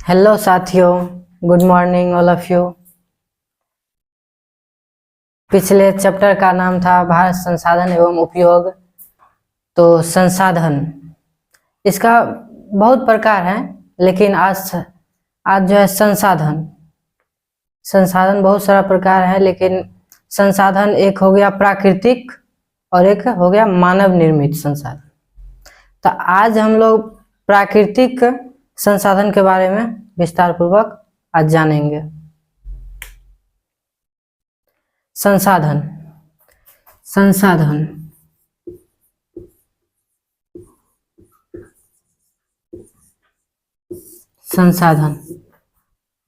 Hello साथियों, good morning all of you. पिछले chapter का नाम था भारत संसाधन एवं उपयोग। तो संसाधन इसका बहुत प्रकार है, लेकिन आज जो है संसाधन बहुत सारा प्रकार है, लेकिन संसाधन एक हो गया प्राकृतिक और एक हो गया मानव निर्मित संसाधन। तो आज हम लोग प्राकृतिक संसाधन के बारे में विस्तार पूर्वक आज जानेंगे। संसाधन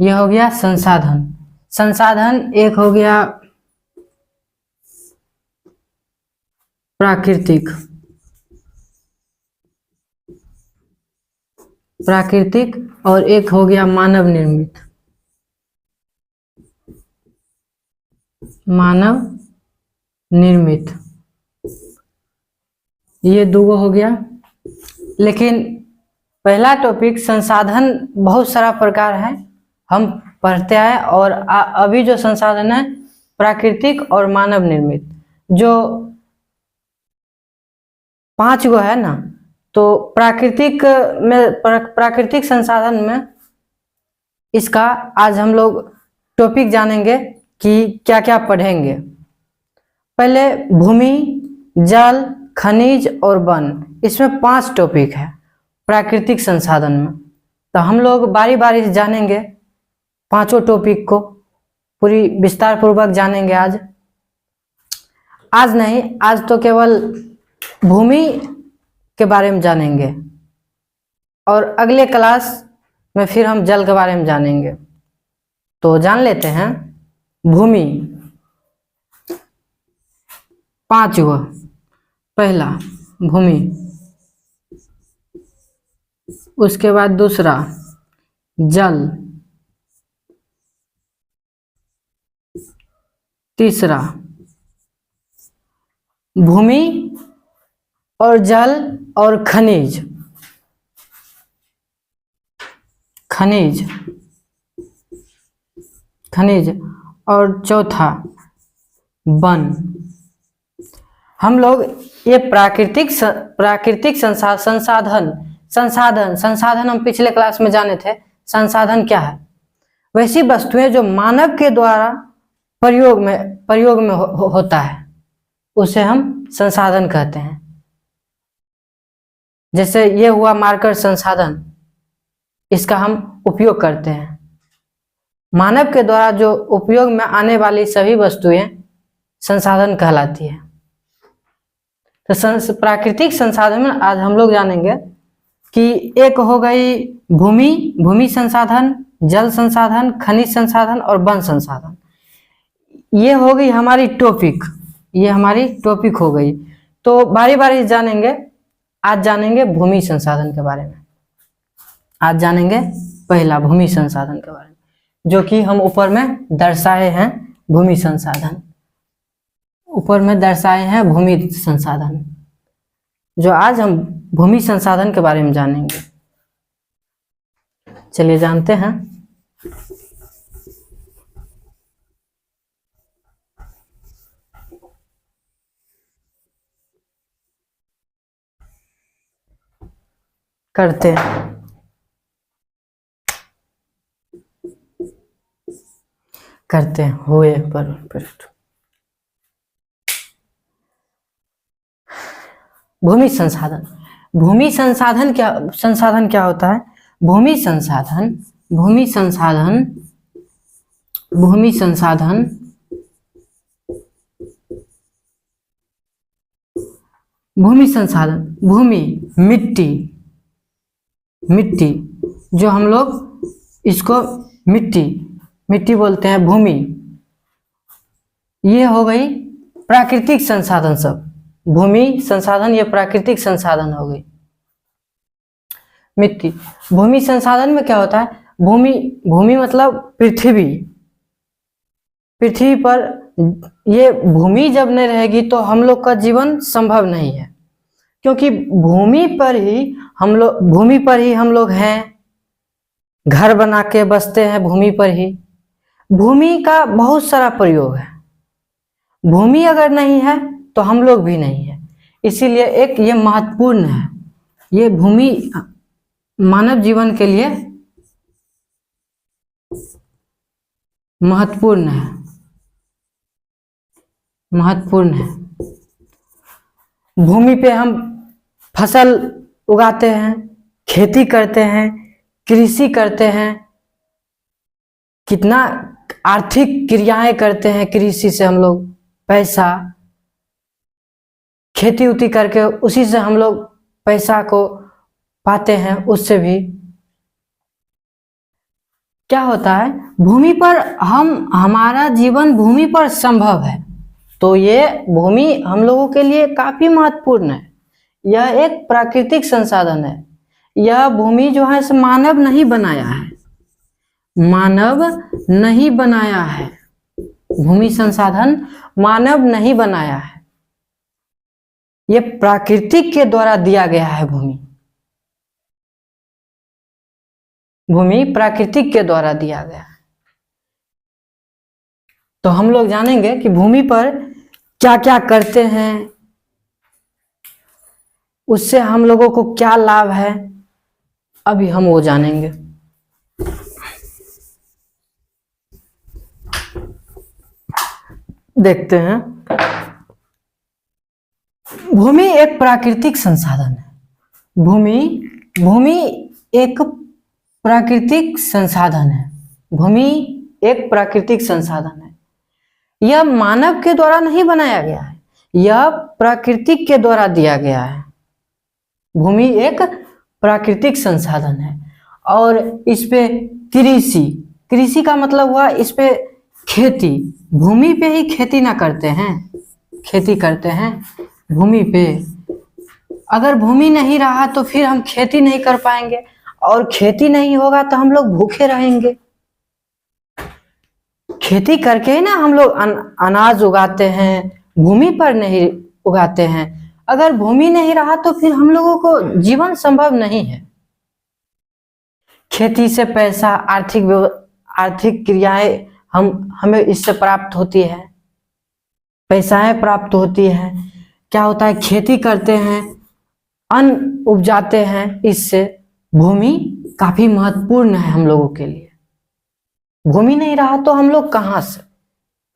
यह हो गया संसाधन एक हो गया प्राकृतिक और एक हो गया मानव निर्मित। ये दो हो गया। लेकिन पहला टॉपिक संसाधन बहुत सारा प्रकार है, हम पढ़ते आए। और अभी जो संसाधन है प्राकृतिक और मानव निर्मित, जो 5 गो है ना। तो प्राकृतिक संसाधन में इसका आज हम लोग टॉपिक जानेंगे कि क्या क्या पढ़ेंगे। पहले भूमि, जल, खनिज और वन, इसमें 5 टॉपिक है प्राकृतिक संसाधन में। तो हम लोग बारी बारी से जानेंगे, पांचों टॉपिक को पूरी विस्तार पूर्वक जानेंगे। आज नहीं, आज तो केवल भूमि के बारे में जानेंगे, और अगले क्लास में फिर हम जल के बारे में जानेंगे। तो जान लेते हैं। भूमि 5 गो। पहला भूमि, उसके बाद दूसरा जल, तीसरा भूमि और जल और खनिज और चौथा वन। हम लोग ये प्राकृतिक संसाधन हम पिछले क्लास में जाने थे। संसाधन क्या है? वैसी वस्तुएं जो मानव के द्वारा प्रयोग में होता है, उसे हम संसाधन कहते हैं। जैसे ये हुआ मार्कर संसाधन, इसका हम उपयोग करते हैं। मानव के द्वारा जो उपयोग में आने वाली सभी वस्तुएं संसाधन कहलाती है। तो प्राकृतिक संसाधन में आज हम लोग जानेंगे कि एक हो गई भूमि संसाधन, जल संसाधन, खनिज संसाधन और वन संसाधन। ये हो गई हमारी टॉपिक हो गई। तो बारी बारी जानेंगे। आज जानेंगे भूमि संसाधन के बारे में। आज जानेंगे पहला भूमि संसाधन के बारे में, जो कि हम ऊपर में दर्शाए हैं। भूमि संसाधन ऊपर में दर्शाए हैं, भूमि संसाधन, जो आज हम भूमि संसाधन के बारे में जानेंगे। चलिए जानते हैं। करते हैं हुए पर भूमि संसाधन क्या होता है? भूमि संसाधन भूमि मिट्टी, जो हम लोग इसको मिट्टी बोलते हैं, भूमि। ये हो गई प्राकृतिक संसाधन। सब भूमि संसाधन ये प्राकृतिक संसाधन हो गई। मिट्टी। भूमि संसाधन में क्या होता है? भूमि मतलब पृथ्वी पर ये भूमि जब नहीं रहेगी तो हम लोग का जीवन संभव नहीं है, क्योंकि भूमि पर ही हम लोग हैं, घर बना के बसते हैं भूमि पर ही। भूमि का बहुत सारा प्रयोग है। भूमि अगर नहीं है तो हम लोग भी नहीं है। इसीलिए एक ये महत्वपूर्ण है, ये भूमि मानव जीवन के लिए महत्वपूर्ण है, महत्वपूर्ण है। भूमि पे हम फसल उगाते हैं, खेती करते हैं, कृषि करते हैं, कितना आर्थिक क्रियाएं करते हैं। कृषि से हम लोग पैसा, खेती उती करके उसी से हम लोग पैसा को पाते हैं। उससे भी क्या होता है, भूमि पर हमारा जीवन भूमि पर संभव है। तो ये भूमि हम लोगों के लिए काफी महत्वपूर्ण है। यह एक प्राकृतिक संसाधन है। यह भूमि जो है मानव नहीं बनाया है, मानव नहीं बनाया है। भूमि संसाधन मानव नहीं बनाया है, ये प्राकृतिक के द्वारा दिया गया है। भूमि प्राकृतिक के द्वारा दिया गया है। तो हम लोग जानेंगे कि भूमि पर क्या क्या करते हैं, उससे हम लोगों को क्या लाभ है, अभी हम वो जानेंगे। देखते हैं। भूमि एक प्राकृतिक संसाधन है। भूमि एक प्राकृतिक संसाधन है। भूमि एक प्राकृतिक संसाधन है। यह मानव के द्वारा नहीं बनाया गया है, यह प्राकृतिक के द्वारा दिया गया है। भूमि एक प्राकृतिक संसाधन है। और इस पे कृषि का मतलब हुआ इस पे खेती। भूमि पे ही खेती ना करते हैं, खेती करते हैं भूमि पे। अगर भूमि नहीं रहा तो फिर हम खेती नहीं कर पाएंगे, और खेती नहीं होगा तो हम लोग भूखे रहेंगे। खेती करके ही ना हम लोग अनाज उगाते हैं, भूमि पर नहीं उगाते हैं। अगर भूमि नहीं रहा तो फिर हम लोगों को जीवन संभव नहीं है। खेती से पैसा, आर्थिक क्रियाएं हमें इससे प्राप्त होती है, पैसाएं प्राप्त होती है। क्या होता है, खेती करते हैं, अन्न उपजाते हैं। इससे भूमि काफी महत्वपूर्ण है हम लोगों के लिए। भूमि नहीं रहा तो हम लोग कहां से,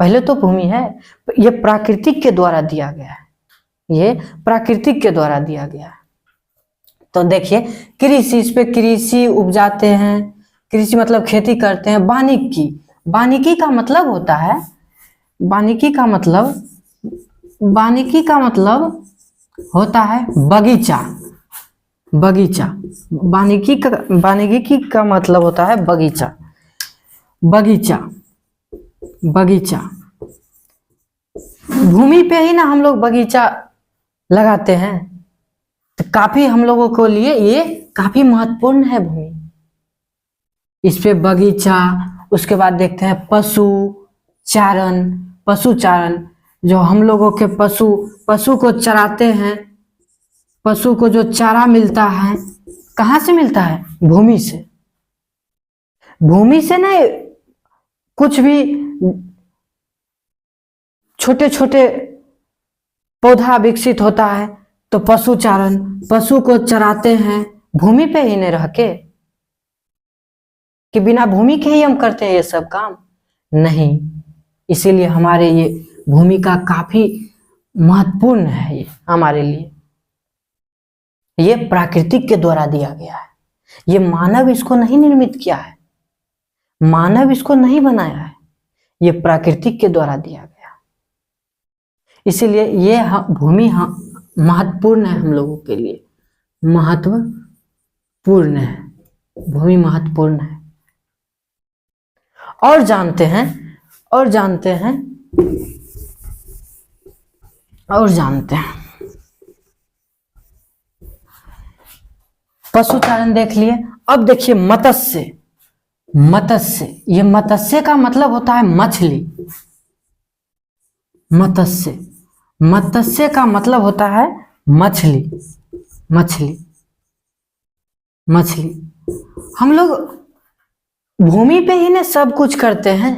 पहले तो भूमि है, ये प्राकृतिक के द्वारा दिया गया है, ये प्राकृतिक के द्वारा दिया गया है। तो देखिए कृषि, इस पे कृषि उपजाते हैं, कृषि मतलब खेती करते हैं। वानिकी का मतलब होता है, वानिकी का होता है बगीचा। वानिकी का मतलब होता है बगीचा। भूमि पे ही ना हम लोग बगीचा लगाते हैं। तो काफी हम लोगों के लिए ये काफी महत्वपूर्ण है भूमि। इस पे बगीचा, उसके बाद देखते हैं पशुचारण, जो हम लोगों के पशु को चराते हैं। पशु को जो चारा मिलता है कहाँ से मिलता है, भूमि से। भूमि से ना कुछ भी छोटे छोटे पौधा विकसित होता है। तो पशुचारण, पशु को चराते हैं भूमि पे ही नहीं रह के, कि बिना भूमि के ही हम करते हैं ये सब काम, नहीं। इसीलिए हमारे ये भूमिका काफी महत्वपूर्ण है ये हमारे लिए। ये प्राकृतिक के द्वारा दिया गया है, ये मानव इसको नहीं निर्मित किया है, मानव इसको नहीं बनाया है, ये प्राकृतिक के द्वारा दिया गया। इसीलिए ये भूमि महत्वपूर्ण है हम लोगों के लिए, महत्वपूर्ण है, भूमि महत्वपूर्ण है। और जानते हैं पशुचारण देख लिए। अब देखिए मत्स्य। ये मत्स्य का मतलब होता है मछली। मत्स्य का मतलब होता है मछली। हम लोग भूमि पे ही ना सब कुछ करते हैं।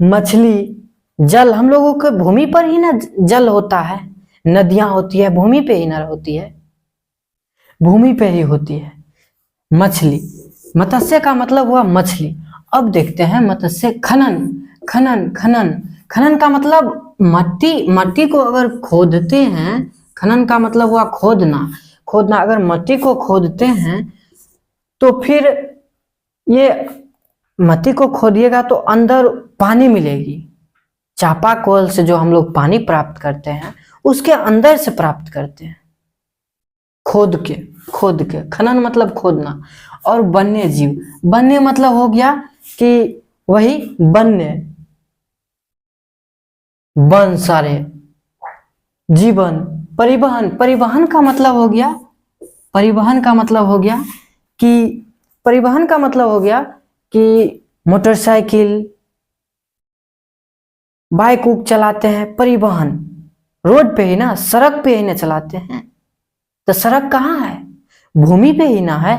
मछली, जल, हम लोगों के भूमि पर ही ना जल होता है, नदियां होती है, भूमि पे ही ना होती है, भूमि पे ही होती है। मछली, मत्स्य का मतलब हुआ मछली। अब देखते हैं मत्स्य खनन। खनन खनन खनन का मतलब मट्टी, मट्टी को अगर खोदते हैं, खनन का मतलब हुआ खोदना। खोदना, अगर मट्टी को खोदते हैं तो फिर ये मट्टी को खोदिएगा तो अंदर पानी मिलेगी। चापाकल से जो हम लोग पानी प्राप्त करते हैं उसके अंदर से प्राप्त करते हैं, खोद के। खोद के, खनन मतलब खोदना। और वन्य जीव, वन्य मतलब हो गया कि वही वन्य, वन सारे, जीवन। परिवहन, परिवहन का मतलब हो गया, परिवहन का मतलब हो गया कि, परिवहन का मतलब हो गया कि मोटरसाइकिल, बाइक उक चलाते हैं, परिवहन। रोड पे ही ना, सड़क पे ही ना चलाते हैं, तो सड़क कहाँ है? भूमि पे ही ना है।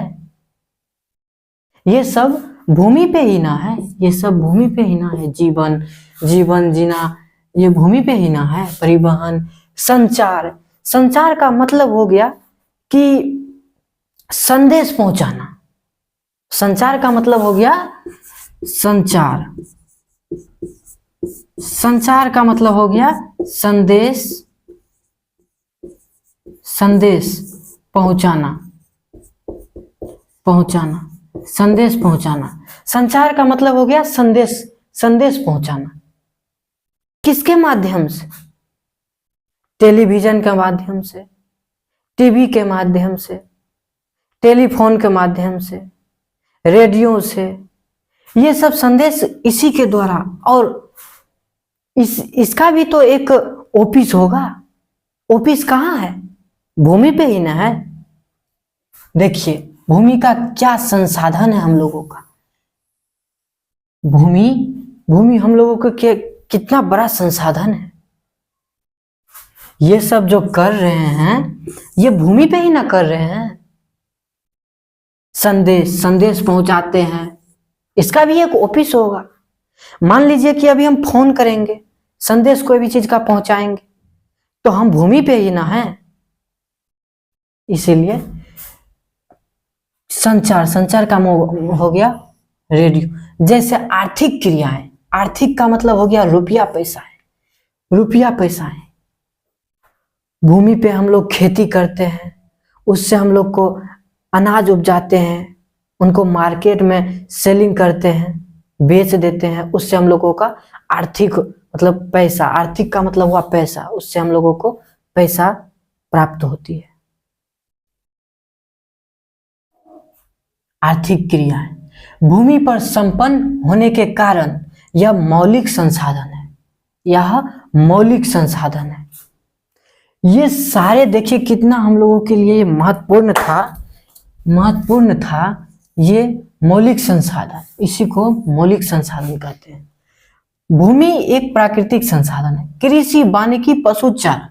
ये सब भूमि पे ही ना है, ये सब भूमि पे ही ना है। जीवन, जीवन जीना, ये भूमि पे ही ना है। परिवहन, संचार, संचार का मतलब हो गया कि संदेश पहुंचाना। संचार का मतलब हो गया संचार, संचार का मतलब हो गया संदेश, संदेश पहुंचाना, पहुंचाना, संदेश पहुंचाना। संचार का मतलब हो गया संदेश, संदेश पहुंचाना। किसके माध्यम से? टेलीविजन के माध्यम से, टीवी के माध्यम से, टेलीफोन के माध्यम से, रेडियो से, ये सब संदेश इसी के द्वारा। और इसका भी तो एक ऑफिस होगा। ऑफिस कहाँ है? भूमि पे ही ना है। देखिए भूमि का क्या संसाधन है हम लोगों का। भूमि, भूमि हम लोगों का कितना बड़ा संसाधन है। ये सब जो कर रहे हैं ये भूमि पे ही ना कर रहे हैं। संदेश, संदेश पहुंचाते हैं, इसका भी एक ऑफिस होगा। मान लीजिए कि अभी हम फोन करेंगे, संदेश कोई भी चीज का पहुंचाएंगे, तो हम भूमि पे ही ना है। इसीलिए संचार, संचार का हो गया रेडियो। जैसे आर्थिक क्रियाएं, आर्थिक का मतलब हो गया रुपया पैसा है, रुपया पैसा है। भूमि पे हम लोग खेती करते हैं, उससे हम लोग को अनाज उपजाते हैं, उनको मार्केट में सेलिंग करते हैं, बेच देते हैं, उससे हम लोगों का आर्थिक मतलब पैसा, आर्थिक का मतलब हुआ पैसा, उससे हम लोगों को पैसा प्राप्त होती है। आर्थिक क्रियाएं भूमि पर संपन्न होने के कारण यह मौलिक संसाधन है, यह मौलिक संसाधन है। ये सारे देखिए कितना हम लोगों के लिए महत्वपूर्ण था, महत्वपूर्ण था ये मौलिक संसाधन, इसी को मौलिक संसाधन कहते हैं। भूमि एक प्राकृतिक संसाधन है। कृषि, वानिकी, पशुचारण,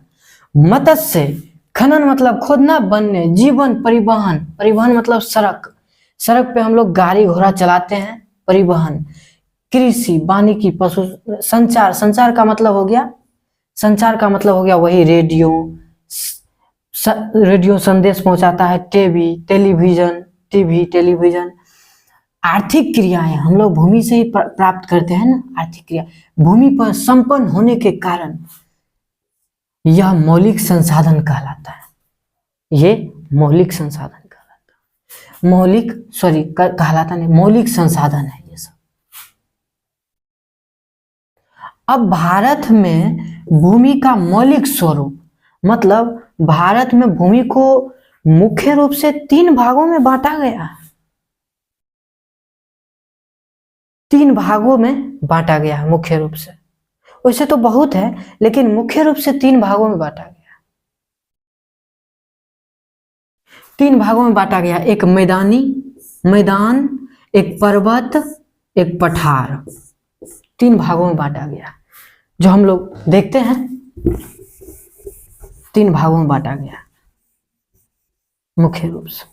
मत्स्य, खनन मतलब खोदना, वन्य जीवन, परिवहन, परिवहन मतलब सड़क, सड़क पे हम लोग गाड़ी घोड़ा चलाते हैं, परिवहन। कृषि, वानिकी, पशु, संचार, संचार का मतलब हो गया, संचार का मतलब हो गया वही रेडियो, रेडियो संदेश पहुंचाता है, टीवी, टेलीविजन, टीवी, टेलीविजन। आर्थिक क्रियाएं हम लोग भूमि से ही प्राप्त करते हैं ना, आर्थिक क्रिया। भूमि पर संपन्न होने के कारण यह मौलिक संसाधन कहलाता है, ये मौलिक संसाधन कहलाता है। मौलिक कहलाता नहीं, मौलिक संसाधन है ये सब। अब भारत में भूमि का मौलिक स्वरूप, मतलब भारत में भूमि को मुख्य रूप से 3 भागों में बांटा गया है। 3 भागों में बांटा गया है मुख्य रूप से। वैसे तो बहुत है लेकिन मुख्य रूप से 3 भागों में बांटा गया। 3 भागों में बांटा गया, एक मैदानी, मैदान, एक पर्वत, एक पठार। 3 भागों में बांटा गया, जो हम लोग देखते हैं 3 भागों में बांटा गया मुख्य रूप से।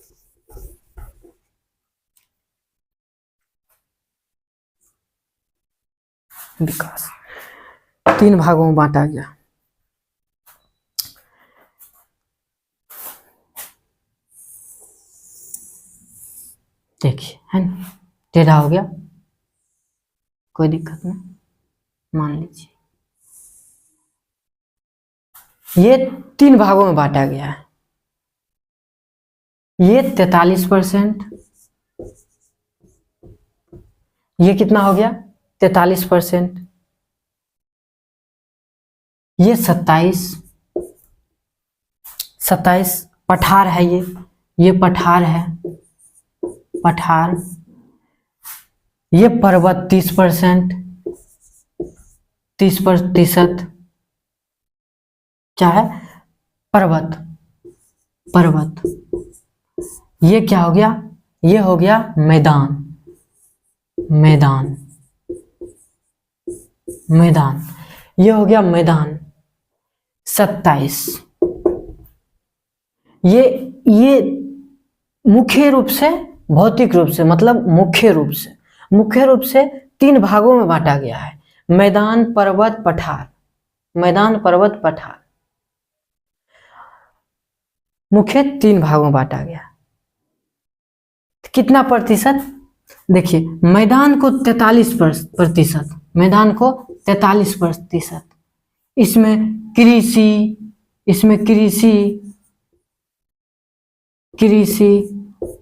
विकास 3 भागों में बांटा गया। देखिए है ना, टेढ़ा हो गया, कोई दिक्कत नहीं, मान लीजिए ये 3 भागों में बांटा गया है। ये 43%, ये कितना हो गया 43%, ये 27 पठार है, ये पठार है, पठार। ये पर्वत 30%, 30% क्या है, पर्वत, पर्वत। ये क्या हो गया, ये हो गया मैदान, मैदान, मैदान, ये हो गया मैदान 27। ये मुख्य रूप से, भौतिक रूप से, मतलब मुख्य रूप से 3 भागों में बांटा गया है। मैदान, पर्वत, पठार, मैदान, पर्वत, पठार, मुख्य 3 भागों में बांटा गया। कितना प्रतिशत, देखिए मैदान को 43%, मैदान को 43%, इसमें कृषि,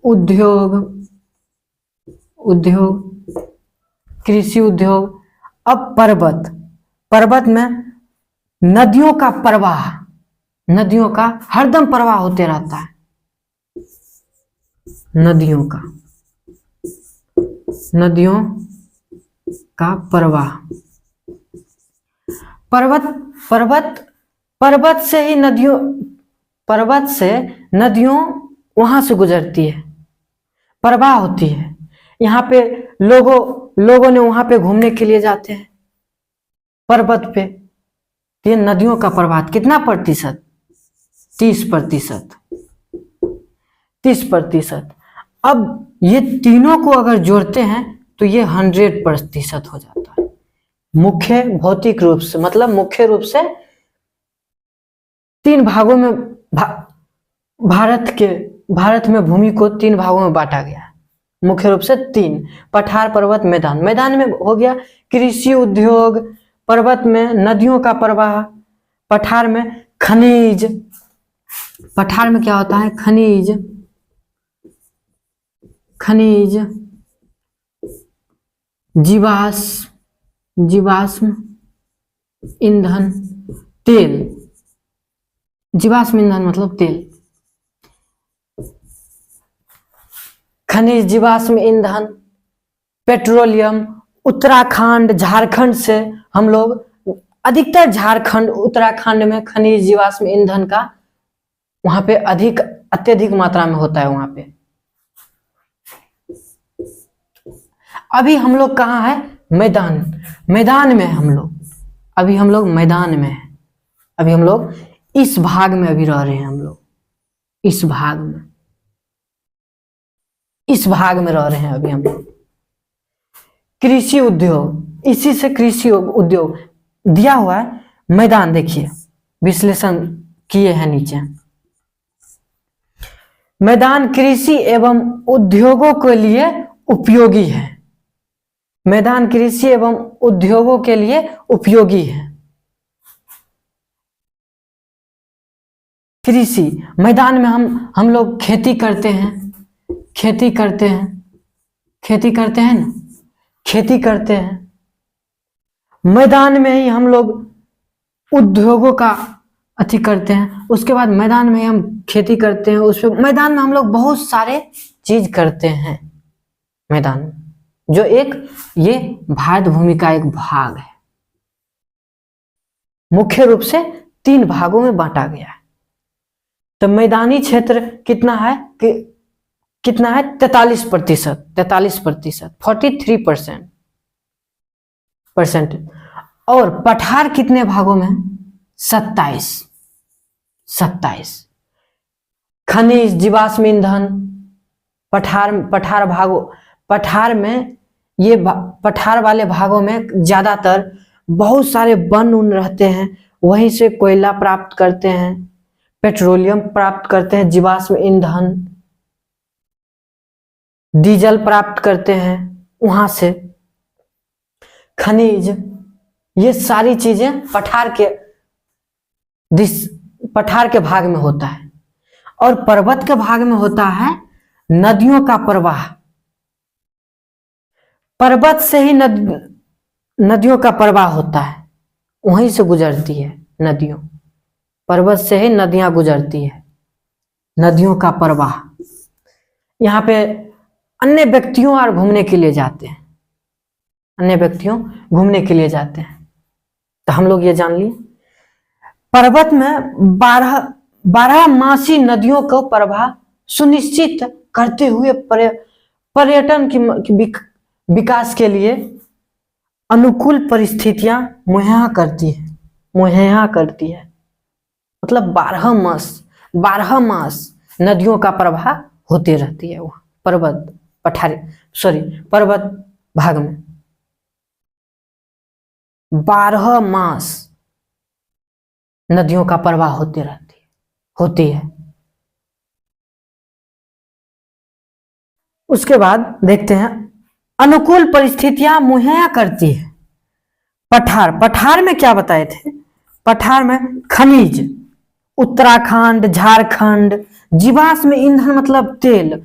उद्योग, कृषि उद्योग। अब पर्वत में नदियों का प्रवाह, नदियों का हरदम प्रवाह होते रहता है, नदियों का प्रवाह। पर्वत से ही नदियों वहां से गुजरती है, प्रवाह होती है। यहाँ पे लोगों ने वहां पे घूमने के लिए जाते हैं पर्वत पे। ये नदियों का प्रवाह कितना प्रतिशत, 30%, 30%। अब ये तीनों को अगर जोड़ते हैं तो ये 100% हो जाता है। मुख्य भौतिक रूप से, मतलब मुख्य रूप से 3 भागों में भारत में भूमि को 3 भागों में बांटा गया है। मुख्य रूप से 3, पठार, पर्वत, मैदान। मैदान में हो गया कृषि उद्योग, पर्वत में नदियों का प्रवाह, पठार में खनिज, पठार में क्या होता है, खनिज, जीवाश्म ईंधन, तेल, जीवाश्म ईंधन मतलब तेल, खनिज, जीवाश्म ईंधन, पेट्रोलियम। उत्तराखंड, झारखंड से हम लोग, अधिकतर झारखंड, उत्तराखंड में खनिज, जीवाश्म ईंधन का वहां पे अत्यधिक मात्रा में होता है वहां पे। अभी हम लोग कहाँ है, मैदान में हम लोग, अभी हम लोग मैदान में है। अभी हम लोग इस भाग में अभी रह रहे हैं, हम लोग इस भाग में रह रहे हैं अभी हम लोग। कृषि उद्योग, इसी से कृषि उद्योग दिया हुआ है। मैदान देखिए, विश्लेषण किए हैं नीचे। मैदान कृषि एवं उद्योगों के लिए उपयोगी है, मैदान कृषि एवं उद्योगों के लिए उपयोगी है। कृषि, मैदान में हम लोग खेती करते हैं ना, खेती करते हैं। मैदान में ही हम लोग उद्योगों का अति करते हैं, उसके बाद मैदान में हम खेती करते हैं। उसमें मैदान में हम लोग बहुत सारे चीज करते हैं मैदान में, जो ये भारत भूमि का एक भाग है। मुख्य रूप से 3 भागों में बांटा गया है। तो मैदानी क्षेत्र कितना है, 43%, 43%। और पठार कितने भागों में, 27। खनिज, जीवाश्म ईंधन, पठार में ये पठार वाले भागों में ज्यादातर बहुत सारे वन उन रहते हैं, वहीं से कोयला प्राप्त करते हैं, पेट्रोलियम प्राप्त करते हैं, जीवाश्म ईंधन, डीजल प्राप्त करते हैं वहां से, खनिज, ये सारी चीजें पठार के भाग में होता है। और पर्वत के भाग में होता है नदियों का प्रवाह। पर्वत से ही नदियों का प्रवाह होता है, वहीं से गुजरती है नदियों, पर्वत से ही नदियां गुजरती है, नदियों का प्रवाह। यहाँ पे अन्य व्यक्तियों और घूमने के लिए जाते हैं, अन्य व्यक्तियों घूमने के लिए जाते हैं। तो हम लोग ये जान लिए पर्वत में 12 मासी नदियों को प्रवाह सुनिश्चित करते हुए पर्यटन की विकास के लिए अनुकूल परिस्थितियां मुहैया करती है। मतलब 12 मास नदियों का प्रवाह होते रहती है वहां पर्वत भाग में 12 मास नदियों का प्रवाह होती है। उसके बाद देखते हैं अनुकूल परिस्थितियां मुहैया करती है पठार में क्या बताए थे? पठार में खनिज, उत्तराखंड, झारखंड, जीवाश्म ईंधन मतलब तेल,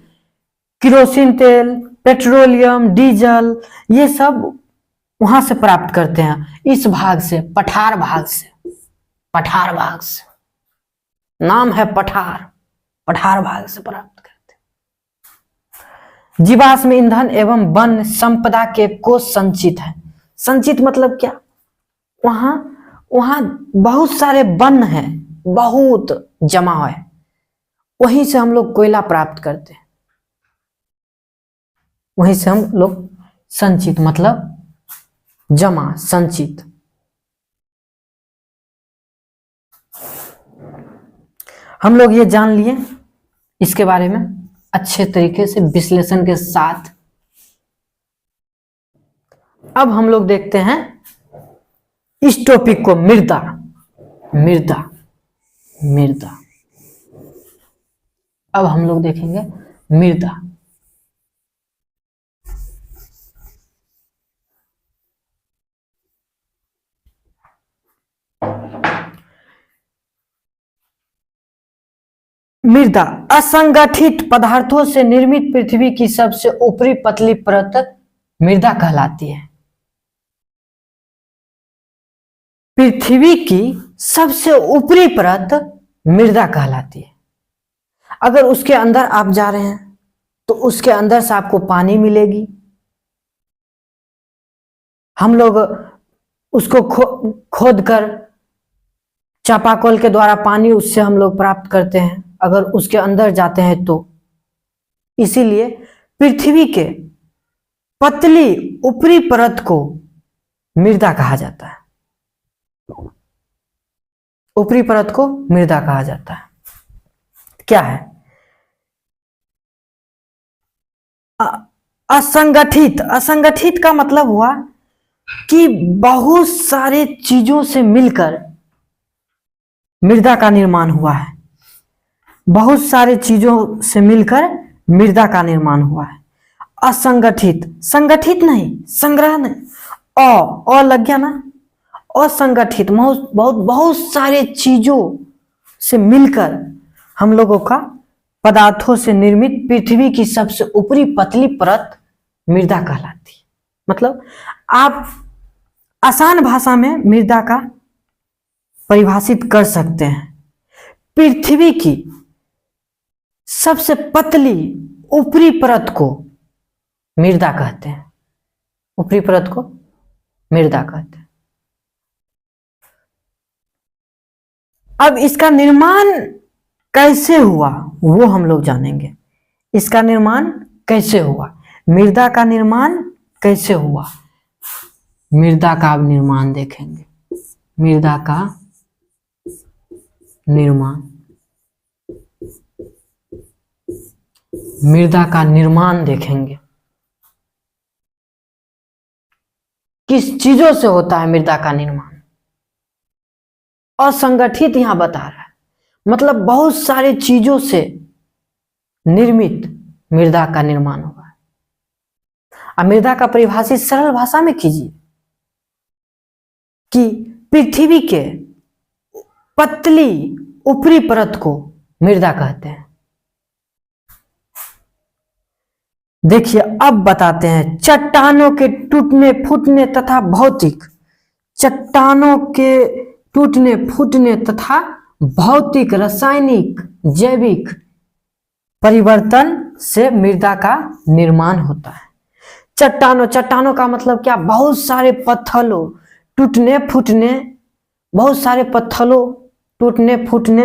किरोसिन तेल, पेट्रोलियम, डीजल, ये सब वहां से प्राप्त करते हैं, इस भाग से, पठार भाग से नाम है पठार भाग से प्राप्त करते हैं। जीवाश्म ईंधन एवं वन संपदा के कोष संचित है। संचित मतलब क्या? वहां बहुत सारे वन है, बहुत जमा है, वहीं से हम लोग कोयला प्राप्त करते हैं, वहीं से हम लोग संचित मतलब जमा, संचित। हम लोग ये जान लिए इसके बारे में अच्छे तरीके से विश्लेषण के साथ। अब हम लोग देखते हैं इस टॉपिक को, मृदा। अब हम लोग देखेंगे मृदा। मृदा असंगठित पदार्थों से निर्मित पृथ्वी की सबसे ऊपरी पतली परत मृदा कहलाती है। पृथ्वी की सबसे ऊपरी परत मृदा कहलाती है। अगर उसके अंदर आप जा रहे हैं तो उसके अंदर से आपको पानी मिलेगी, हम लोग उसको खोद कर चापाकल के द्वारा पानी उससे हम लोग प्राप्त करते हैं अगर उसके अंदर जाते हैं तो। इसीलिए पृथ्वी के पतली ऊपरी परत को मृदा कहा जाता है, ऊपरी परत को मृदा कहा जाता है। क्या है? असंगठित का मतलब हुआ कि बहुत सारे चीजों से मिलकर मृदा का निर्माण हुआ है, बहुत सारे चीजों से मिलकर मृदा का निर्माण हुआ है। असंगठित, संगठित नहीं, संग्रह नहीं, अ लग गया ना, असंगठित बहुत सारे चीजों से मिलकर हम लोगों का पदार्थों से निर्मित पृथ्वी की सबसे ऊपरी पतली परत मृदा कहलाती है। मतलब आप आसान भाषा में मृदा का परिभाषित कर सकते हैं। पृथ्वी की सबसे पतली ऊपरी परत को मृदा कहते हैं, ऊपरी परत को मृदा कहते हैं। अब इसका निर्माण कैसे हुआ वो हम लोग जानेंगे। इसका निर्माण कैसे हुआ, मृदा का निर्माण कैसे हुआ, मृदा का निर्माण देखेंगे, मृदा का निर्माण, मृदा का निर्माण देखेंगे। किस चीजों से होता है मृदा का निर्माण? असंगठित यहां बता रहा है, मतलब बहुत सारे चीजों से निर्मित मृदा का निर्माण होगा। अब मृदा का परिभाषित सरल भाषा में कीजिए कि पृथ्वी के पतली ऊपरी परत को मृदा कहते हैं। देखिए अब बताते हैं, चट्टानों के टूटने फूटने तथा भौतिक, चट्टानों के टूटने फूटने तथा भौतिक, रासायनिक, जैविक परिवर्तन से मृदा का निर्माण होता है। चट्टानों का मतलब क्या? बहुत सारे पत्थरों टूटने फूटने, बहुत सारे पत्थरों टूटने फूटने,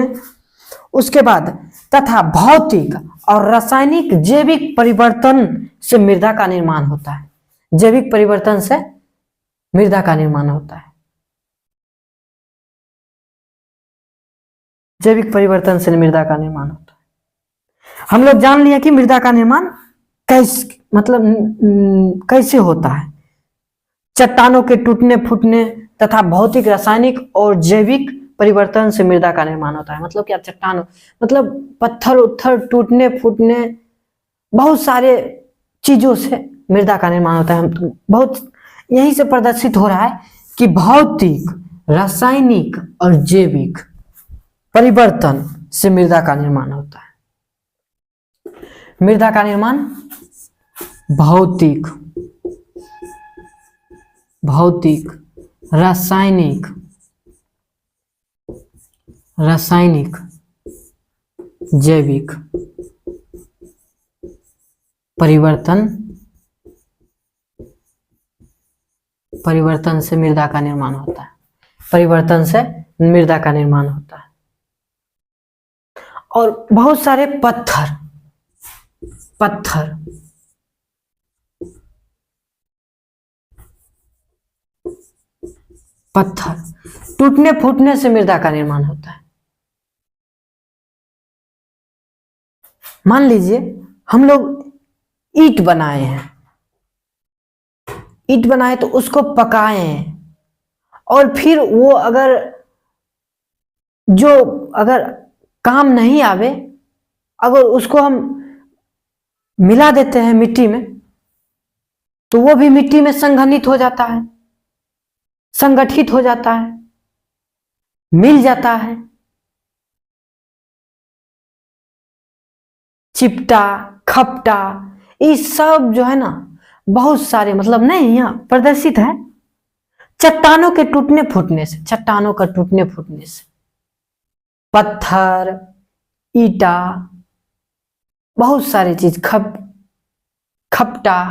उसके बाद तथा भौतिक और रासायनिक जैविक परिवर्तन से मृदा का निर्माण होता है। जैविक परिवर्तन से मृदा का निर्माण होता है। जैविक परिवर्तन से मृदा का निर्माण होता है। हम लोग जान लिया कि मृदा का निर्माण कैसे होता है। चट्टानों के टूटने फूटने तथा भौतिक, रासायनिक और जैविक परिवर्तन से मृदा का निर्माण होता है। मतलब क्या? चट्टानों मतलब पत्थर उत्थर टूटने फूटने, बहुत सारे चीजों से मृदा का निर्माण होता है। बहुत यहीं से प्रदर्शित हो रहा है कि भौतिक, रासायनिक और जैविक परिवर्तन से मृदा का निर्माण होता है। मृदा का निर्माण भौतिक, रासायनिक, जैविक परिवर्तन से मृदा का निर्माण होता है। परिवर्तन से मृदा का निर्माण होता है। और बहुत सारे पत्थर टूटने फूटने से मृदा का निर्माण होता है। मान लीजिए हम लोग ईंट बनाए तो उसको पकाए और फिर वो अगर काम नहीं आवे, अगर उसको हम मिला देते हैं मिट्टी में, तो वो भी मिट्टी में संघनित हो जाता है, संगठित हो जाता है, मिल जाता है। चिपटा, खपटा, ये सब जो है ना, बहुत सारे मतलब नहीं यहाँ प्रदर्शित है। चट्टानों के टूटने फूटने से, पत्थर, ईटा, बहुत सारी चीज, खपटा,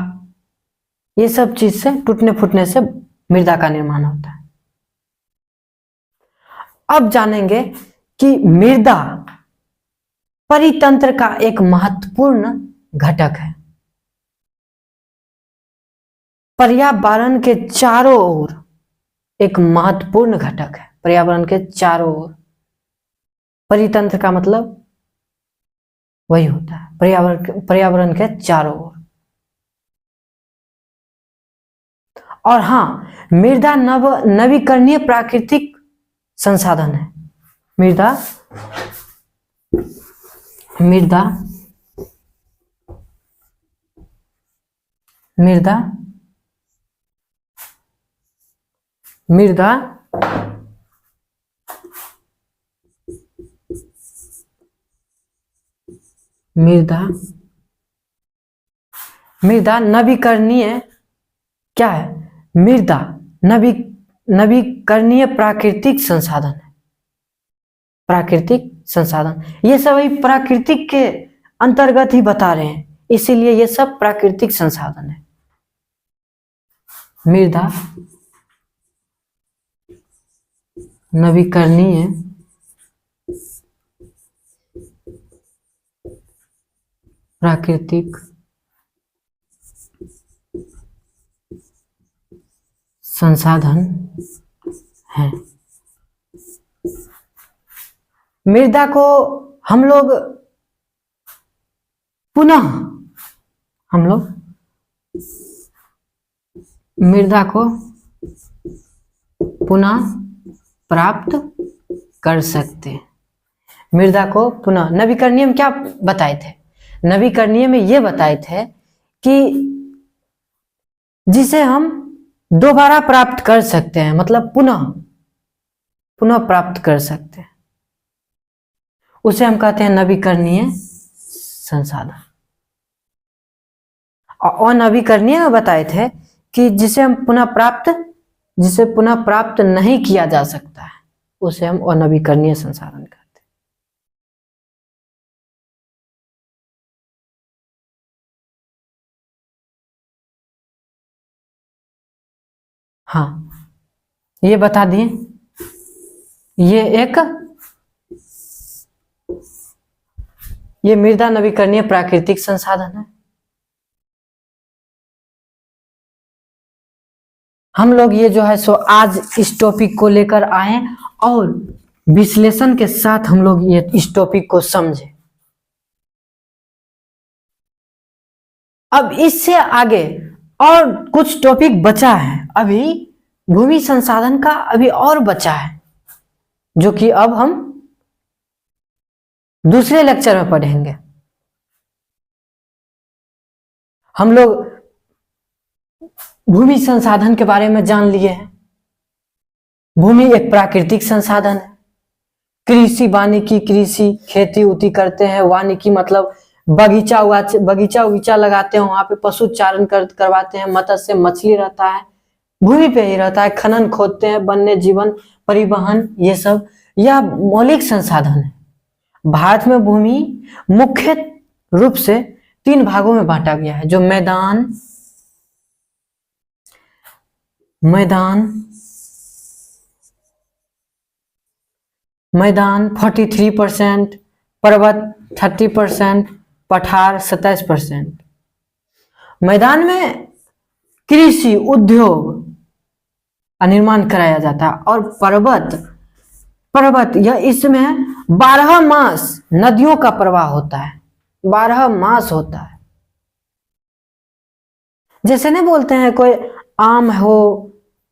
ये सब चीज से टूटने फूटने से मृदा का निर्माण होता है। अब जानेंगे कि मृदा परितंत्र का एक महत्वपूर्ण घटक है। पर्यावरण के चारों ओर एक महत्वपूर्ण घटक है। पर्यावरण के चारों ओर, परितंत्र का मतलब वही होता है, पर्यावरण के चारों ओर। और हाँ, मृदा नवीकरणीय प्राकृतिक संसाधन है। मृदा नवीकरणीय क्या है? मृदा नवीकरणीय प्राकृतिक संसाधन है। प्राकृतिक संसाधन, ये सब ही प्राकृतिक के अंतर्गत ही बता रहे हैं, इसीलिए ये सब प्राकृतिक संसाधन है। मृदा नवीकरणीय प्राकृतिक संसाधन है। मृदा को हम लोग मृदा को पुनः प्राप्त कर सकते हैं। मृदा को पुनः, नवीकरणीय में क्या बताए थे? नवीकरणीय में ये बताए थे कि जिसे हम दोबारा प्राप्त कर सकते हैं, मतलब पुनः प्राप्त कर सकते हैं, उसे हम कहते हैं नवीकरणीय संसाधन। और अनवीकरणीय में बताए थे कि जिसे पुनः प्राप्त नहीं किया जा सकता है, उसे हम अनवीकरणीय संसाधन कहते हैं। हाँ, ये बता दिए, ये मृदा नवीकरणीय प्राकृतिक संसाधन है। हम लोग ये जो है सो आज इस टॉपिक को लेकर आए और विश्लेषण के साथ हम लोग ये इस टॉपिक को समझे। अब इससे आगे और कुछ टॉपिक बचा है, अभी भूमि संसाधन का अभी और बचा है, जो कि अब हम दूसरे लेक्चर में पढ़ेंगे। हम लोग भूमि संसाधन के बारे में जान लिए हैं। भूमि एक प्राकृतिक संसाधन है। कृषि वानिकी, कृषि खेती उती करते हैं, वानिकी मतलब बगीचा उगीचा लगाते हैं, वहां पे पशु चारण करवाते हैं, मत्स्य मछली रहता है, भूमि पे ही रहता है, खनन खोदते हैं, वन्य जीवन, परिवहन, ये सब यह मौलिक संसाधन है। भारत में भूमि मुख्य रूप से 3 भागों में बांटा गया है, जो मैदान 43%, पर्वत 30%, पठार 27%। मैदान में कृषि, उद्योग निर्माण कराया जाता है, और पर्वत यह इसमें 12 मास नदियों का प्रवाह होता है, 12 मास होता है। जैसे नहीं बोलते हैं कोई आम हो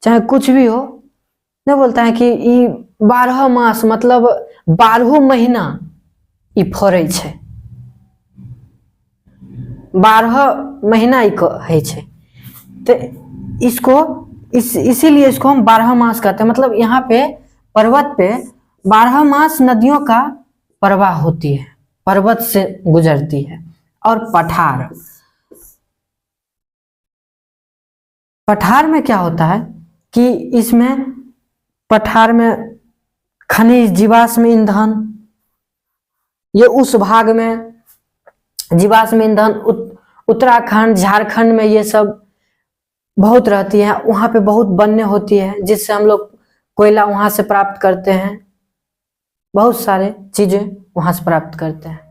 चाहे कुछ भी हो, नहीं बोलता है कि 12 मास मतलब 12 महीना ई फड़े छे, 12 महीना है छे, तो इसीलिए इसको हम 12 मास कहते हैं। मतलब यहाँ पे पर्वत पे 12 मास नदियों का प्रवाह होती है, पर्वत से गुजरती है। और पठार में क्या होता है कि इसमें पठार में खनिज, जीवाश्म ईंधन, ये उस भाग में जीवाश्म ईंधन उत्तराखंड, झारखंड में ये सब बहुत रहती है, वहां पे बहुत वन्य होती है, जिससे हम लोग कोयला वहां से प्राप्त करते हैं, बहुत सारे चीजें वहां से प्राप्त करते हैं।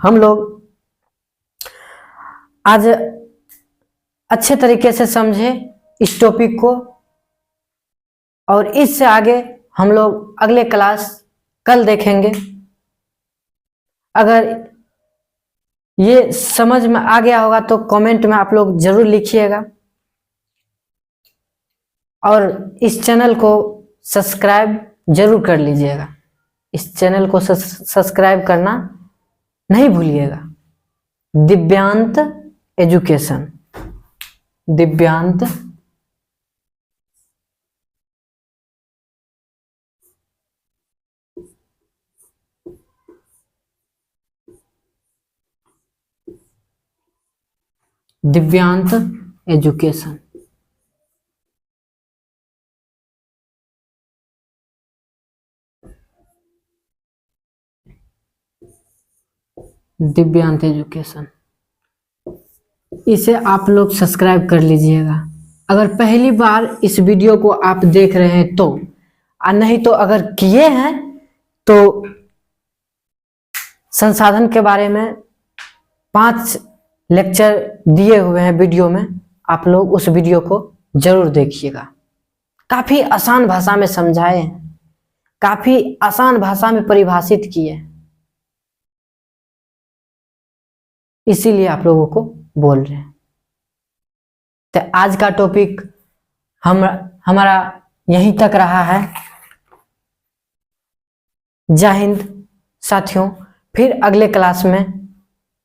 हम लोग आज अच्छे तरीके से समझे इस टॉपिक को, और इससे आगे हम लोग अगले क्लास कल देखेंगे। अगर ये समझ में आ गया होगा तो कमेंट में आप लोग जरूर लिखिएगा, और इस चैनल को सब्सक्राइब जरूर कर लीजिएगा। इस चैनल को सब्सक्राइब करना नहीं भूलिएगा। दिव्यांत एजुकेशन, दिव्यांत एजुकेशन। दिव्यांत एजुकेशन, इसे आप लोग सब्सक्राइब कर लीजिएगा। अगर पहली बार इस वीडियो को आप देख रहे हैं तो, और नहीं तो अगर किए हैं तो संसाधन के बारे में 5 लेक्चर दिए हुए हैं वीडियो में, आप लोग उस वीडियो को जरूर देखिएगा। काफी आसान भाषा में समझाए हैं, काफी आसान भाषा में परिभाषित किए हैं, इसीलिए आप लोगों को बोल रहे हैं। तो आज का टॉपिक हमारा यहीं तक रहा है। जय हिंद साथियों, फिर अगले क्लास में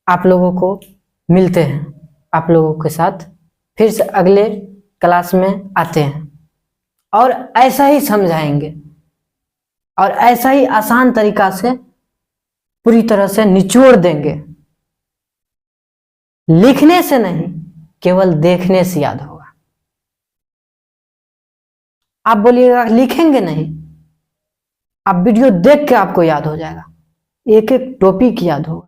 आप लोगों को मिलते हैं, आप लोगों के साथ फिर से अगले क्लास में आते हैं और ऐसा ही समझाएंगे और ऐसा ही आसान तरीका से पूरी तरह से निचोड़ देंगे। लिखने से नहीं, केवल देखने से याद होगा। आप बोलिएगा लिखेंगे नहीं, आप वीडियो देख के आपको याद हो जाएगा, एक एक टॉपिक याद होगा।